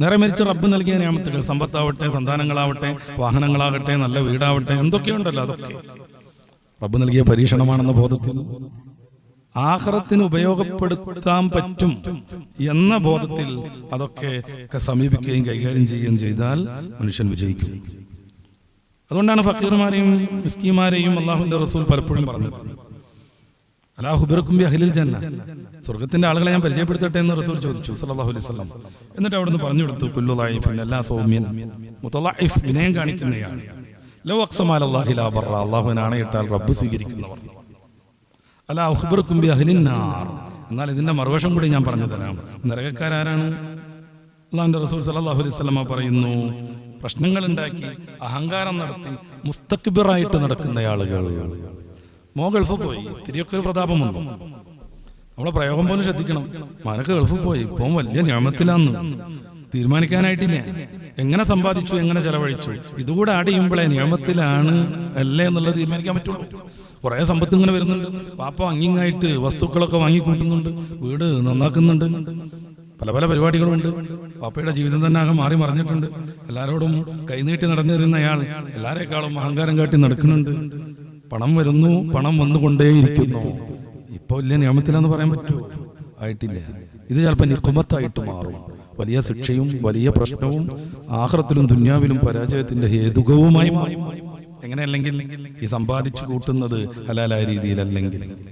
നേരെ മരിച്ച് റബ്ബ് നൽകിയ നിഅമത്തുകൾ, സമ്പത്താവട്ടെ, സന്താനങ്ങളാവട്ടെ, വാഹനങ്ങളാകട്ടെ, നല്ല വീടാവട്ടെ, എന്തൊക്കെയുണ്ടല്ലോ അതൊക്കെ റബ്ബ് നൽകിയ പരീക്ഷണമാണെന്ന ബോധത്തിൽ ആഖിറത്തിന് ഉപയോഗപ്പെടുത്താൻ പറ്റും എന്ന ബോധത്തിൽ അതൊക്കെ സമീപിക്കുകയും കൈകാര്യം ചെയ്യുകയും ചെയ്താൽ മനുഷ്യൻ വിജയിക്കും. അതുകൊണ്ടാണ് ഫക്കീർമാരെയും മിസ്കീന്മാരെയും അല്ലാഹുവിന്റെ റസൂൽ പലപ്പോഴും പറഞ്ഞത്, അലാ ഖുബിറുക്കും ബി അഹ്ലിൽ ജന്ന, സ്വർഗ്ഗത്തിന്റെ ആളുകളെ ഞാൻ പരിചയപ്പെടുത്തട്ടെ എന്ന് റസൂൽ ചോദിച്ചു സല്ലല്ലാഹു അലൈഹി വസല്ലം. എന്നിട്ട് അവിടുന്ന് പറഞ്ഞു കൊടുത്തു, കുല്ലു ദഈഫിൻ എല്ലാ സൗമ്യൻ മുതളഇഫ്, വിനയം കാണിക്കുന്നയാൾ, ലൗ അഖ്സമ അലല്ലാഹി ലാ ബറ, അല്ലാഹുവിനെ ആണയിട്ടാൽ റബ്ബ് സ്വീകരിക്കുന്നവർ. അലാ ഉഖ്ബിറുക്കും ബി അഹ്ലിൻ നാർ, എന്നാൽ ഇതിന്റെ മറുവശം കൂടി ഞാൻ പറഞ്ഞു തരാം. നരകക്കാരാരാണ്? അല്ലാഹുവിന്റെ റസൂൽ സല്ലല്ലാഹു അലൈഹി വസല്ലം പറയുന്നു, പ്രശ്നങ്ങൾ ഉണ്ടാക്കി അഹങ്കാരം നടത്തി മുസ്തക്ബിറായിട്ട് നടക്കുന്ന ആളുകൾ. ഗൾഫ് പോയി, ഇത്തിരിയൊക്കെ ഒരു പ്രതാപം വന്നു, നമ്മളെ പ്രയോഗം പോലും ശ്രദ്ധിക്കണം. മനക്ക് ഗൾഫ് പോയി, ഇപ്പം വലിയ നിഅമത്തിലാന്ന് തീരുമാനിക്കാനായിട്ടില്ല. എങ്ങനെ സമ്പാദിച്ചു, എങ്ങനെ ചെലവഴിച്ചു, ഇതുകൂടെ ആഡ് ചെയ്യുമ്പോഴേ നിയമത്തിലാണ് അല്ലേ എന്നുള്ളത് തീരുമാനിക്കാൻ പറ്റുള്ളൂ. കുറെ സമ്പത്ത് ഇങ്ങനെ വരുന്നുണ്ട്, പാപ്പ അങ്ങിങ്ങായിട്ട് വസ്തുക്കളൊക്കെ വാങ്ങിക്കൂട്ടുന്നുണ്ട്, വീട് നന്നാക്കുന്നുണ്ട്, പല പല പരിപാടികളുണ്ട്. പാപ്പയുടെ ജീവിതം തന്നെ ആകെ മാറി മറിഞ്ഞിട്ടുണ്ട്. എല്ലാവരോടും കൈനീട്ടി നടന്നിരുന്ന അയാൾ എല്ലാവരെക്കാളും അഹങ്കാരം കാട്ടി നടക്കുന്നുണ്ട്. പണം വരുന്നു, പണം വന്നുകൊണ്ടേയിരിക്കുന്നു. ഇപ്പൊ വലിയ നിയമത്തിലാന്ന് പറയാൻ പറ്റുമോ? ആയിട്ടില്ല. ഇത് ചിലപ്പോൾ നിഖ്മത്തായിട്ട് മാറും. വലിയ ശിക്ഷയും വലിയ പ്രശ്നവും ആഖിറത്തിലും ദുനിയാവിലും പരാജയത്തിന്റെ ഹേതുകവുമായി മാറും. എങ്ങനെയല്ലെങ്കിൽ ഈ സമ്പാദിച്ചു കൂട്ടുന്നത് ഹലാലായ രീതിയിലല്ലെങ്കിൽ.